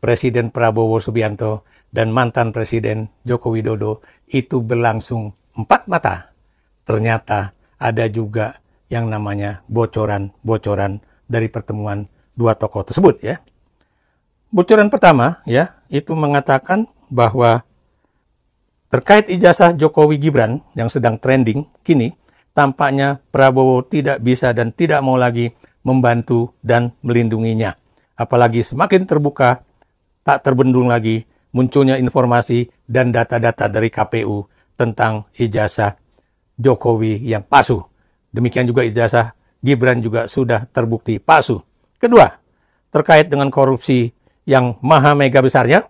Presiden Prabowo Subianto dan mantan Presiden Joko Widodo itu berlangsung empat mata. Ternyata ada juga yang namanya bocoran-bocoran dari pertemuan dua tokoh tersebut ya. Bocoran pertama ya, itu mengatakan bahwa terkait ijazah Jokowi Gibran yang sedang trending kini, tampaknya Prabowo tidak bisa dan tidak mau lagi membantu dan melindunginya. Apalagi semakin terbuka, tak terbendung lagi munculnya informasi dan data-data dari KPU tentang ijazah Jokowi yang palsu. Demikian juga ijazah Gibran juga sudah terbukti palsu. Kedua, terkait dengan korupsi yang maha mega besarnya,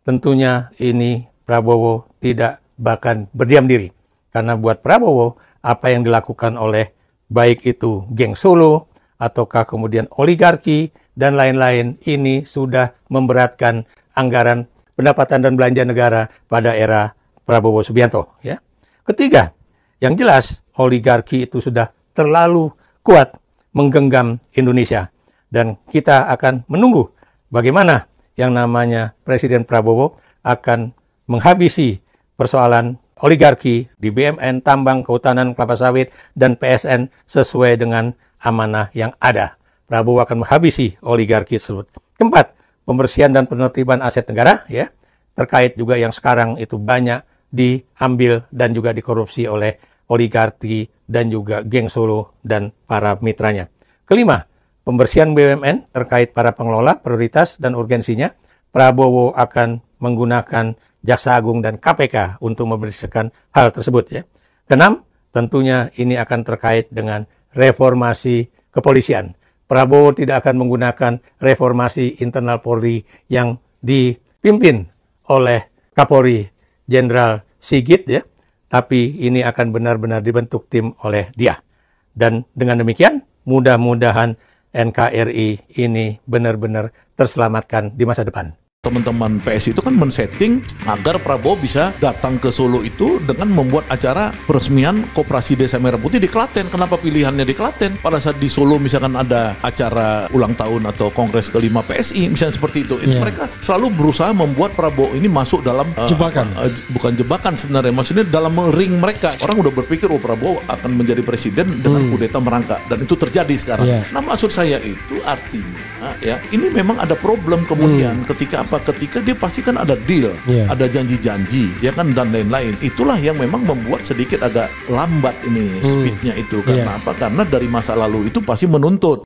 tentunya ini Prabowo tidak bahkan berdiam diri. Karena buat Prabowo, apa yang dilakukan oleh baik itu geng Solo, ataukah kemudian oligarki, dan lain-lain, ini sudah memberatkan anggaran pendapatan dan belanja negara pada era Prabowo Subianto. Ya. Ketiga, yang jelas oligarki itu sudah terlalu kuat menggenggam Indonesia. Dan kita akan menunggu bagaimana yang namanya Presiden Prabowo akan menghabisi persoalan oligarki di BUMN, tambang, kehutanan, kelapa sawit, dan PSN sesuai dengan amanah yang ada. Prabowo akan menghabisi oligarki tersebut. Keempat, pembersihan dan penertiban aset negara, ya, terkait juga yang sekarang itu banyak diambil dan juga dikorupsi oleh oligarki dan juga geng Solo dan para mitranya. Kelima, pembersihan BUMN terkait para pengelola, prioritas dan urgensinya. Prabowo akan menggunakan Jaksa Agung dan KPK untuk membersihkan hal tersebut. Ya. Keenam, tentunya ini akan terkait dengan reformasi kepolisian. Prabowo tidak akan menggunakan reformasi internal Polri yang dipimpin oleh Kapolri Jenderal Sigit, ya, tapi ini akan benar-benar dibentuk tim oleh dia. Dan dengan demikian, mudah-mudahan NKRI ini benar-benar terselamatkan di masa depan. Teman-teman PS itu kan men-setting agar Prabowo bisa datang ke Solo itu dengan membuat acara peresmian Koperasi Desa Merah Putih di Klaten. Kenapa pilihannya di Klaten? Pada saat di Solo misalkan ada acara ulang tahun atau kongres kelima PSI, misalnya seperti itu. Yeah. Mereka selalu berusaha membuat Prabowo ini masuk dalam jebakan. Bukan jebakan sebenarnya, maksudnya dalam ring mereka. Orang udah berpikir Prabowo akan menjadi presiden dengan kudeta merangkak, dan itu terjadi sekarang. Yeah. Nah, maksud saya itu artinya ya, ini memang ada problem kemudian ketika dia pasti kan ada deal, ada janji-janji, ya kan, dan lain-lain. Itulah yang memang membuat sedikit agak lambat ini speednya itu. Karena apa? Karena dari masa lalu itu pasti menuntut.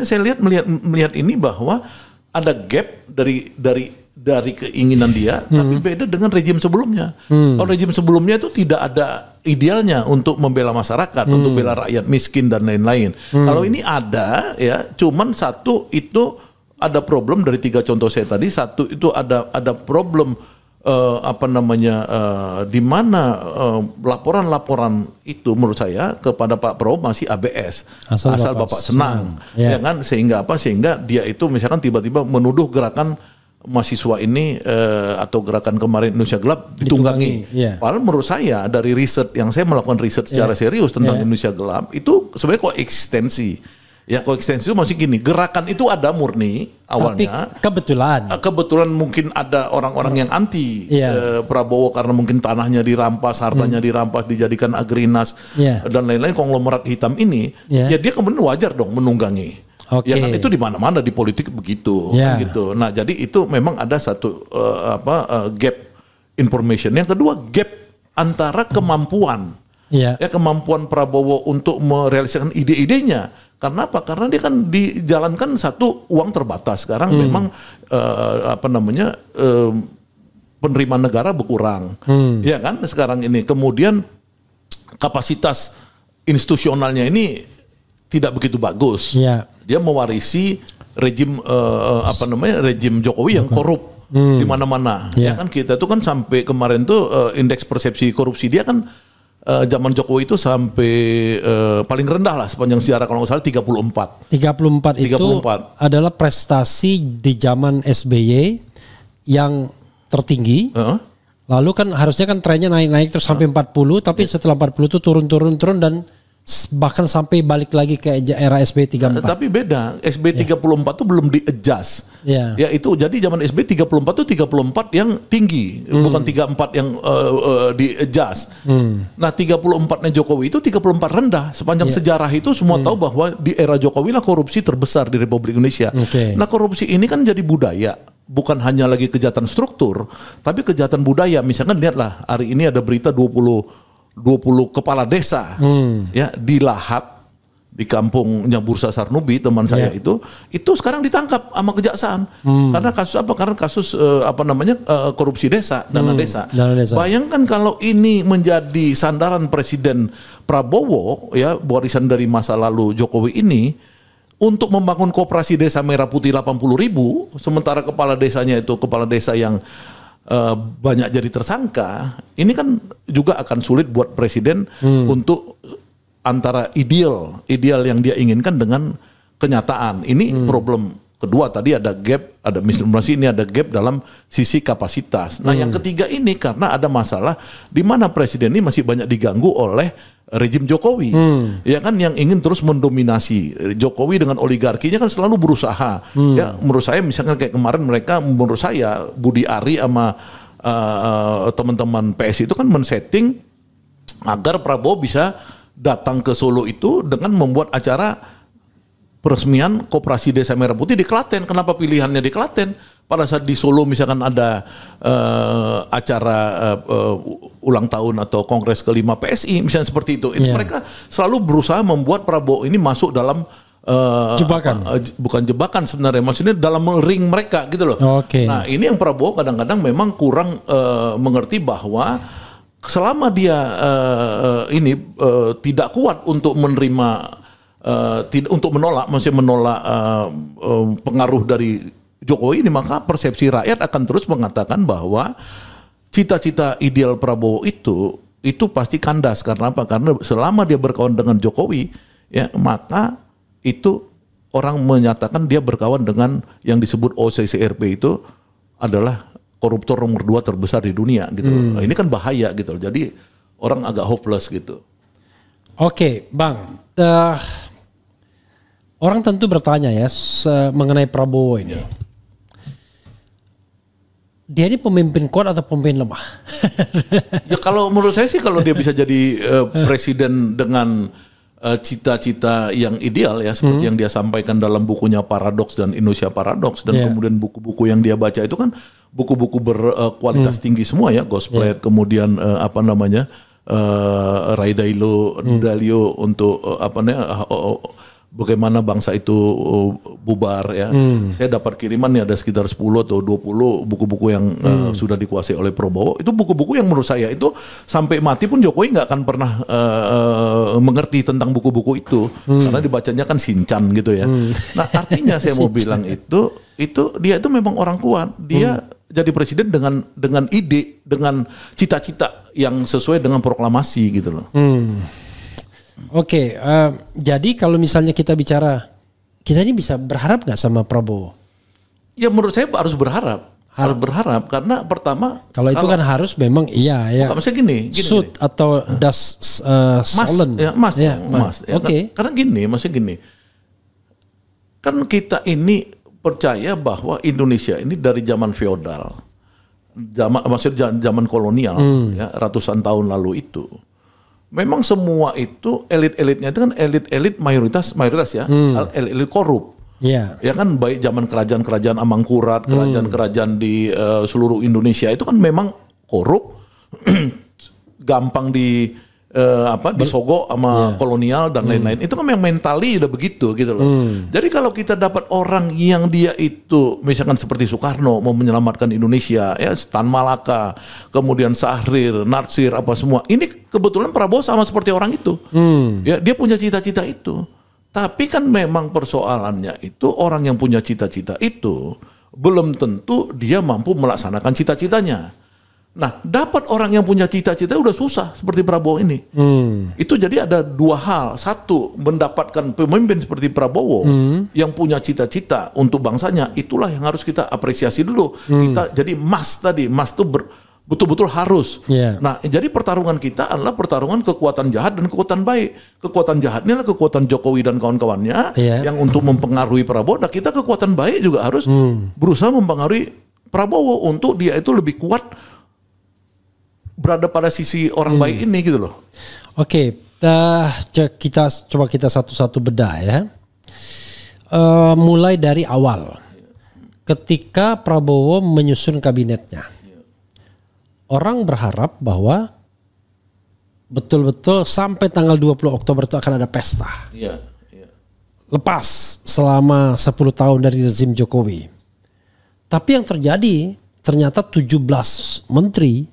Saya melihat ini bahwa ada gap dari keinginan dia, tapi beda dengan rejim sebelumnya. Kalau rejim sebelumnya itu tidak ada idealnya untuk membela masyarakat, untuk bela rakyat miskin dan lain-lain. Kalau ini ada, ya, cuman satu itu ada problem dari tiga contoh saya tadi. Satu itu ada problem di mana laporan-laporan itu menurut saya kepada Pak Prabowo masih ABS, asal Bapak senang, ya kan, sehingga dia itu misalkan tiba-tiba menuduh gerakan mahasiswa ini atau gerakan kemarin Indonesia Gelap ditunggangi. Padahal menurut saya dari riset yang saya melakukan riset secara serius tentang Indonesia Gelap itu sebenarnya koeksistensi. Ya, koeksistensi itu masih gini, gerakan itu ada murni awalnya. Tapi kebetulan mungkin ada orang-orang yang anti Prabowo karena mungkin tanahnya dirampas, hartanya dirampas, dijadikan agrinas dan lain-lain, konglomerat hitam ini. Ya dia kemudian wajar dong menunggangi. Ya kan itu di mana-mana di politik begitu, kan gitu. Nah, jadi itu memang ada satu gap information. Yang kedua, gap antara kemampuan. Ya, kemampuan Prabowo untuk merealisasikan ide-idenya. Karena apa? Karena dia kan dijalankan satu, uang terbatas. Sekarang memang penerimaan negara berkurang. Ya kan sekarang ini. Kemudian kapasitas institusionalnya ini tidak begitu bagus. Dia mewarisi rejim rejim Jokowi yang korup di mana-mana. Ya kan kita tuh kan sampai kemarin tuh indeks persepsi korupsi dia kan zaman Jokowi itu sampai paling rendah lah sepanjang sejarah, kalau nggak salah 34. 34 itu adalah prestasi di zaman SBY yang tertinggi. Lalu kan harusnya kan trennya naik-naik terus sampai 40, tapi setelah 40 itu turun dan bahkan sampai balik lagi ke era SBY 34. Tapi beda, SBY 34 itu belum di-adjust. Ya itu jadi zaman SBY 34 itu 34 yang tinggi, bukan 34 yang di-adjust. Nah 34-nya Jokowi itu 34 rendah. Sepanjang sejarah itu semua tahu bahwa di era Jokowi lah korupsi terbesar di Republik Indonesia. Nah korupsi ini kan jadi budaya. Bukan hanya lagi kejahatan struktur, tapi kejahatan budaya. Misalkan lihatlah hari ini ada berita 20 kepala desa ya dilahap di kampungnya Bursa Sarnubi, teman saya itu sekarang ditangkap sama kejaksaan. Karena kasus apa? Karena kasus korupsi desa, dana desa. Bayangkan kalau ini menjadi sandaran Presiden Prabowo, ya warisan dari masa lalu Jokowi ini, untuk membangun koperasi desa Merah Putih 80.000, sementara kepala desanya itu kepala desa yang banyak jadi tersangka, ini kan juga akan sulit buat presiden untuk antara ideal yang dia inginkan dengan kenyataan. Ini problem kedua, tadi ada gap, ada misinformasi, ini ada gap dalam sisi kapasitas. Nah yang ketiga ini karena ada masalah di mana presiden ini masih banyak diganggu oleh rejim Jokowi, ya kan, yang ingin terus mendominasi. Jokowi dengan oligarkinya kan selalu berusaha. Ya, menurut saya misalkan kayak kemarin mereka, menurut saya Budi Ari sama teman-teman PS itu kan men-setting agar Prabowo bisa datang ke Solo itu dengan membuat acara peresmian Koperasi Desa Merah Putih di Klaten. Kenapa pilihannya di Klaten? Pada saat di Solo misalkan ada acara ulang tahun atau kongres ke-5 PSI misalnya seperti itu. Mereka selalu berusaha membuat Prabowo ini masuk dalam jebakan. Bukan jebakan sebenarnya, maksudnya dalam ring mereka gitu loh. Nah ini yang Prabowo kadang-kadang memang kurang mengerti bahwa selama dia tidak kuat untuk menerima, untuk menolak, maksudnya menolak pengaruh dari Jokowi ini, maka persepsi rakyat akan terus mengatakan bahwa cita-cita ideal Prabowo itu pasti kandas. Karena apa? Karena selama dia berkawan dengan Jokowi, ya maka itu orang menyatakan dia berkawan dengan yang disebut OCCRP itu adalah koruptor nomor 2 terbesar di dunia gitu. Nah, ini kan bahaya gitu. Jadi orang agak hopeless gitu. Oke, Bang. Orang tentu bertanya ya mengenai Prabowo ini. Dia ini pemimpin kuat atau pemimpin lemah? Ya kalau menurut saya sih kalau dia bisa jadi presiden dengan cita-cita yang ideal ya seperti yang dia sampaikan dalam bukunya Paradoks dan Indonesia Paradoks, dan kemudian buku-buku yang dia baca itu kan buku-buku berkualitas tinggi semua ya, Gosplet, kemudian Ray Dalio untuk bagaimana bangsa itu bubar ya. Saya dapat kiriman nih ada sekitar 10 atau 20 buku-buku yang sudah dikuasai oleh Prabowo. Itu buku-buku yang menurut saya itu sampai mati pun Jokowi nggak akan pernah mengerti tentang buku-buku itu. Karena dibacanya kan Sinchan gitu ya. Nah artinya saya mau bilang itu dia itu memang orang kuat. Dia jadi presiden dengan ide, dengan cita-cita yang sesuai dengan proklamasi gitu loh. Oke, jadi kalau misalnya kita bicara, kita ini bisa berharap nggak sama Prabowo? Ya menurut saya harus berharap. Harus berharap karena pertama kalau itu kan harus memang iya ya. Maksudnya gini suit atau das solen. Mas. Oke. Karena gini, maksudnya gini. Kan kita ini percaya bahwa Indonesia ini dari zaman feodal, maksudnya zaman kolonial ya, ratusan tahun lalu itu. Memang semua itu elit-elitnya itu kan elit-elit mayoritas ya, elit korup. Ya kan baik zaman kerajaan-kerajaan Amangkurat, kerajaan-kerajaan di seluruh Indonesia itu kan memang korup, gampang disogok sama kolonial dan lain-lain. Itu kan yang mentali udah begitu gitu loh. Jadi kalau kita dapat orang yang dia itu misalkan seperti Soekarno mau menyelamatkan Indonesia, ya Tan Malaka, kemudian Syahrir, Natsir apa semua. Ini kebetulan Prabowo sama seperti orang itu. Ya, dia punya cita-cita itu. Tapi kan memang persoalannya itu orang yang punya cita-cita itu belum tentu dia mampu melaksanakan cita-citanya. Nah, dapat orang yang punya cita-cita udah susah seperti Prabowo ini. Itu jadi ada dua hal. Satu, mendapatkan pemimpin seperti Prabowo yang punya cita-cita untuk bangsanya. Itulah yang harus kita apresiasi dulu. Kita jadi mas itu betul-betul harus. Nah, jadi pertarungan kita adalah pertarungan kekuatan jahat dan kekuatan baik. Kekuatan jahat ini adalah kekuatan Jokowi dan kawan-kawannya yang untuk mempengaruhi Prabowo. Nah, kita kekuatan baik juga harus berusaha mempengaruhi Prabowo untuk dia itu lebih kuat berada pada sisi orang baik ini gitu loh. Oke, kita coba satu-satu bedah ya. Mulai dari awal, ketika Prabowo menyusun kabinetnya, orang berharap bahwa betul-betul sampai tanggal 20 Oktober itu akan ada pesta. Lepas selama 10 tahun dari rezim Jokowi. Tapi yang terjadi ternyata 17 menteri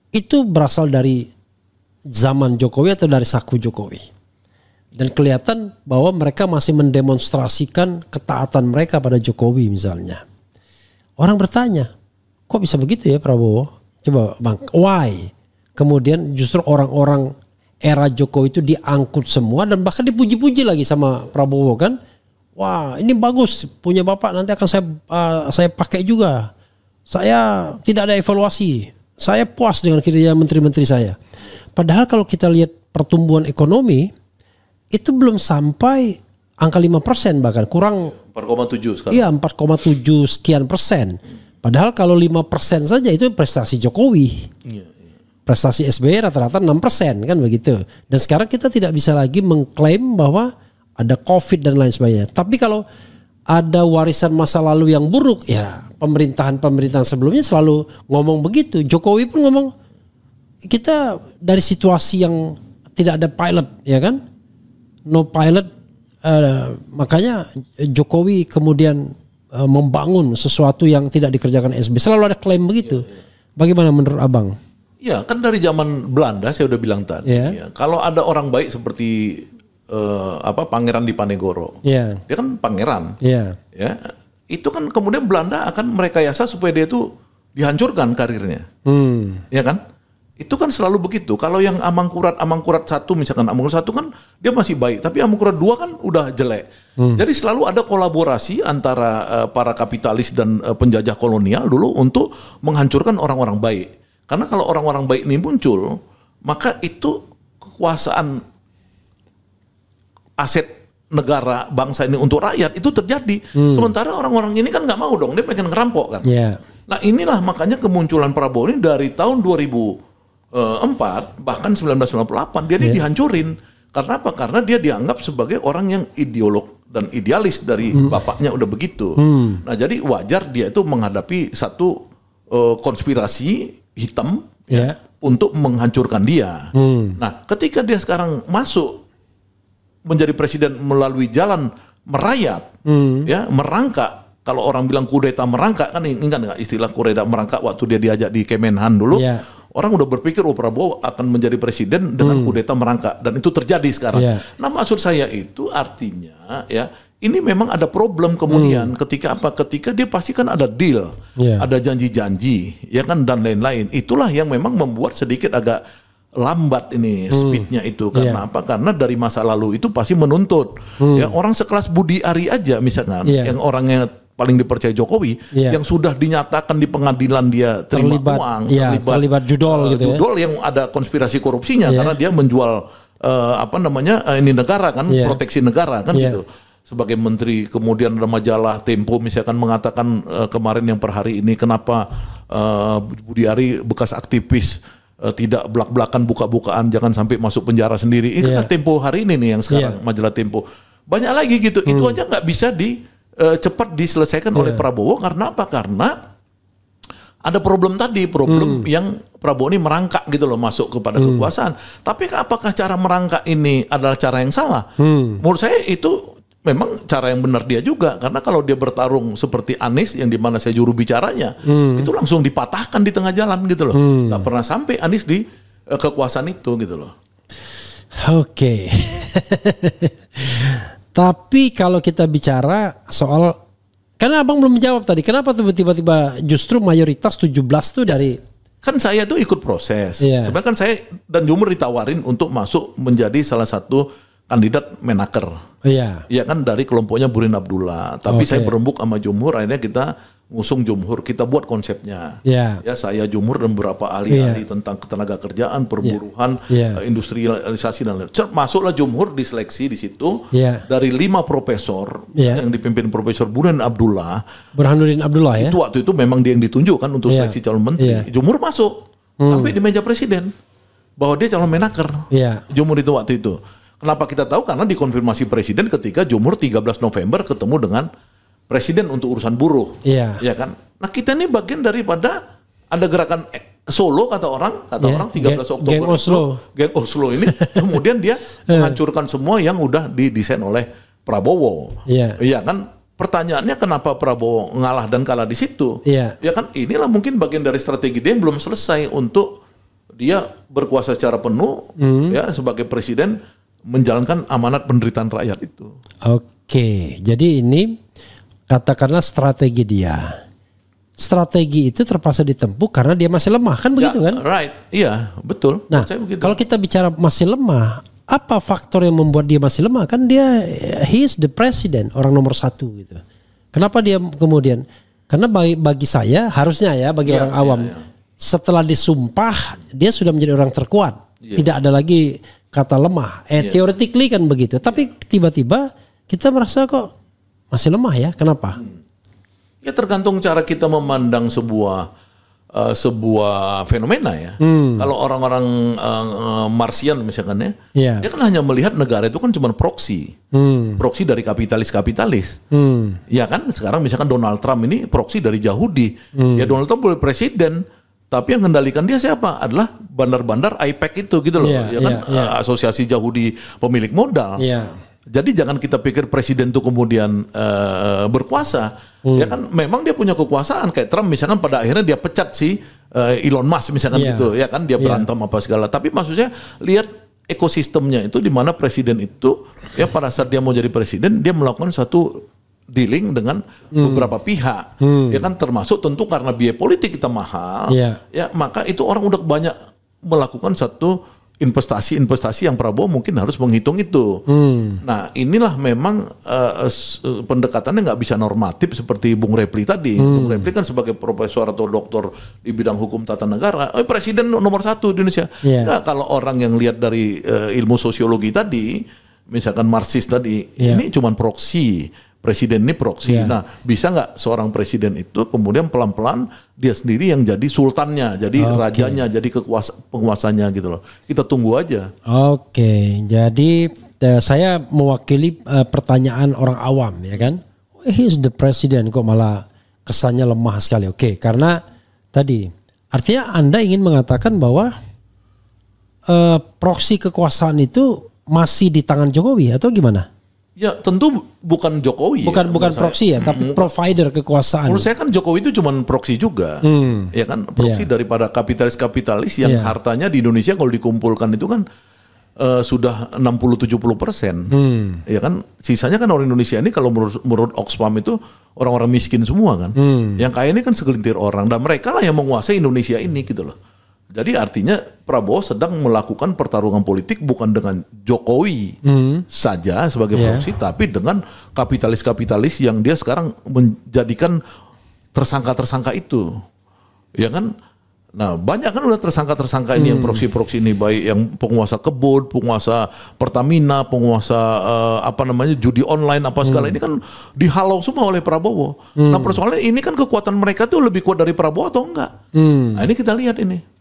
itu berasal dari zaman Jokowi atau dari saku Jokowi. Dan kelihatan bahwa mereka masih mendemonstrasikan ketaatan mereka pada Jokowi misalnya. Orang bertanya, kok bisa begitu ya Prabowo? Coba Bang, why? Kemudian justru orang-orang era Jokowi itu diangkut semua dan bahkan dipuji-puji lagi sama Prabowo kan. Wah, ini bagus, punya Bapak nanti akan saya pakai juga. Saya tidak ada evaluasi. Saya puas dengan kinerja menteri-menteri saya. Padahal kalau kita lihat pertumbuhan ekonomi itu belum sampai angka 5%, bahkan kurang 4,7 sekarang. Iya, 4,7 sekian persen. Padahal kalau 5% saja itu prestasi Jokowi. Prestasi SBY rata-rata 6% kan begitu. Dan sekarang kita tidak bisa lagi mengklaim bahwa ada Covid dan lain sebagainya. Tapi kalau ada warisan masa lalu yang buruk, ya pemerintahan sebelumnya selalu ngomong begitu. Jokowi pun ngomong, kita dari situasi yang tidak ada pilot, ya kan? No pilot, makanya Jokowi kemudian membangun sesuatu yang tidak dikerjakan SBY. Selalu ada klaim begitu. Bagaimana menurut Abang? Ya, kan dari zaman Belanda saya udah bilang tadi. Ya, kalau ada orang baik seperti Pangeran Diponegoro, dia kan pangeran, ya itu kan kemudian Belanda akan merekayasa supaya dia itu dihancurkan karirnya, ya kan? Itu kan selalu begitu. Kalau yang Amangkurat 1 misalkan, Amangkurat 1 kan dia masih baik, tapi Amangkurat 2 kan udah jelek. Jadi selalu ada kolaborasi antara para kapitalis dan penjajah kolonial dulu untuk menghancurkan orang-orang baik. Karena kalau orang-orang baik ini muncul, maka itu kekuasaan aset negara bangsa ini untuk rakyat itu terjadi. Sementara orang-orang ini kan nggak mau dong, dia pengen ngerampok kan. Nah inilah makanya kemunculan Prabowo ini dari tahun 2004 bahkan 1998 dia ini dihancurin. Karena apa? Karena dia dianggap sebagai orang yang ideolog dan idealis dari bapaknya udah begitu. Nah jadi wajar dia itu menghadapi satu konspirasi hitam untuk menghancurkan dia. Nah ketika dia sekarang masuk menjadi presiden melalui jalan merayap, merangkak. Kalau orang bilang kudeta merangkak, kan ingat nggak istilah kudeta merangkak waktu dia diajak di Kemenhan dulu? Orang udah berpikir Prabowo akan menjadi presiden dengan kudeta merangkak, dan itu terjadi sekarang. Nah maksud saya itu artinya ini memang ada problem kemudian ketika dia pasti kan ada deal, ada janji-janji, ya kan, dan lain-lain. Itulah yang memang membuat sedikit agak lambat ini speednya itu. Karena apa? Karena dari masa lalu itu pasti menuntut. Ya, orang sekelas Budi Ari aja misalkan, yang orangnya paling dipercaya Jokowi, yang sudah dinyatakan di pengadilan dia terima uang, terlibat judol gitu, judol yang ada konspirasi korupsinya karena dia menjual ini negara kan, proteksi negara kan gitu. Sebagai menteri, kemudian ada majalah Tempo misalkan mengatakan kemarin yang per hari ini kenapa Budi Ari bekas aktivis tidak belak-belakan buka-bukaan, jangan sampai masuk penjara sendiri. Itu kan Tempo hari ini nih yang sekarang, majalah Tempo. Banyak lagi gitu. Itu aja nggak bisa cepat diselesaikan oleh Prabowo. Karena apa? Karena ada problem yang Prabowo ini merangkak gitu loh masuk kepada kekuasaan. Tapi apakah cara merangkak ini adalah cara yang salah? Menurut saya itu memang cara yang benar dia juga. Karena kalau dia bertarung seperti Anies yang dimana saya juru bicaranya, itu langsung dipatahkan di tengah jalan gitu loh. Gak pernah sampai Anies di kekuasaan itu gitu loh. Oke. Tapi kalau kita bicara soal, karena abang belum menjawab tadi, kenapa tiba-tiba justru mayoritas 17 tuh dari... Kan saya tuh ikut proses. Sebenarnya kan saya dan Jumur ditawarin untuk masuk menjadi salah satu kandidat Menaker. Iya kan dari kelompoknya Burin Abdullah. Tapi saya berembuk sama Jumhur, akhirnya kita ngusung Jumhur, kita buat konsepnya. Ya saya Jumhur dan beberapa ahli-ahli tentang ketenaga kerjaan, perburuhan, industrialisasi dan lain. Masuklah Jumhur diseleksi di situ dari 5 profesor yang dipimpin Profesor Burhanuddin Abdullah ya. Itu waktu itu memang dia yang ditunjukkan untuk seleksi calon menteri. Jumhur masuk sampai di meja presiden bahwa dia calon Menaker. Jumhur itu waktu itu. Kenapa kita tahu? Karena dikonfirmasi presiden ketika Jumhur 13 November ketemu dengan presiden untuk urusan buruh, ya kan. Nah kita ini bagian daripada ada gerakan Solo kata orang 13 Oktober Geng Oslo ini, kemudian dia menghancurkan semua yang udah didesain oleh Prabowo, ya kan. Pertanyaannya kenapa Prabowo ngalah dan kalah di situ? Ya kan inilah mungkin bagian dari strategi dia yang belum selesai untuk dia berkuasa secara penuh, ya sebagai presiden menjalankan amanat penderitaan rakyat itu. Oke, jadi ini katakanlah strategi dia. Strategi itu terpaksa ditempuh karena dia masih lemah, kan begitu kan? Right, iya betul. Nah, kalau kita bicara masih lemah, apa faktor yang membuat dia masih lemah? Kan dia, he is the president, orang nomor 1 gitu. Kenapa dia kemudian? Karena bagi saya, harusnya ya bagi orang awam, setelah disumpah dia sudah menjadi orang terkuat. Tidak ada lagi kata lemah. Theoretically kan begitu. Tapi tiba-tiba kita merasa kok masih lemah ya, kenapa? Ya tergantung cara kita memandang sebuah fenomena ya. Kalau orang-orang Marsian misalkan dia kan hanya melihat negara itu kan cuma proksi. Proksi dari kapitalis. Ya kan sekarang misalkan Donald Trump ini proksi dari Yahudi. Ya Donald Trump boleh presiden, tapi yang mengendalikan dia siapa? Adalah bandar-bandar IPEC itu gitu loh. Asosiasi Yahudi pemilik modal. Jadi jangan kita pikir presiden itu kemudian berkuasa. Ya kan memang dia punya kekuasaan kayak Trump misalkan pada akhirnya dia pecat si Elon Musk misalkan gitu. Ya kan dia berantem apa segala. Tapi maksudnya lihat ekosistemnya itu di mana presiden itu ya pada saat dia mau jadi presiden dia melakukan satu dealing dengan beberapa pihak. Ya kan termasuk tentu karena biaya politik kita mahal. Ya maka itu orang udah banyak melakukan satu investasi yang Prabowo mungkin harus menghitung itu. Nah inilah memang pendekatannya nggak bisa normatif seperti Bung Repli tadi. Bung Repli kan sebagai profesor atau doktor di bidang hukum tata negara, presiden nomor 1 di Indonesia. Nah, kalau orang yang lihat dari ilmu sosiologi tadi, misalkan Marxis tadi, ini cuman proksi. Presiden ini proksi. Nah, bisa nggak seorang presiden itu kemudian pelan-pelan dia sendiri yang jadi sultannya, jadi rajanya, jadi penguasanya gitu loh. Kita tunggu aja. Oke, jadi saya mewakili pertanyaan orang awam ya kan. He is the president kok malah kesannya lemah sekali. Oke, karena tadi artinya Anda ingin mengatakan bahwa proksi kekuasaan itu masih di tangan Jokowi atau gimana? Ya tentu bukan Jokowi. Bukan proksi ya, tapi provider kekuasaan. Menurut saya kan Jokowi itu cuma proksi juga. Ya kan proksi daripada kapitalis-kapitalis yang hartanya di Indonesia kalau dikumpulkan itu kan sudah 60-70%. Ya kan sisanya kan orang Indonesia ini kalau menurut Oxfam itu orang-orang miskin semua kan. Yang kaya ini kan segelintir orang dan mereka lah yang menguasai Indonesia ini gitu loh. Jadi artinya Prabowo sedang melakukan pertarungan politik bukan dengan Jokowi saja sebagai proksi, tapi dengan kapitalis-kapitalis yang dia sekarang menjadikan tersangka-tersangka itu, ya kan? Nah banyak kan udah tersangka-tersangka ini yang proksi-proksi ini, baik yang penguasa kebun, penguasa Pertamina, penguasa judi online apa segala ini kan dihalau semua oleh Prabowo. Nah persoalannya ini kan kekuatan mereka tuh lebih kuat dari Prabowo atau enggak? Nah ini kita lihat ini.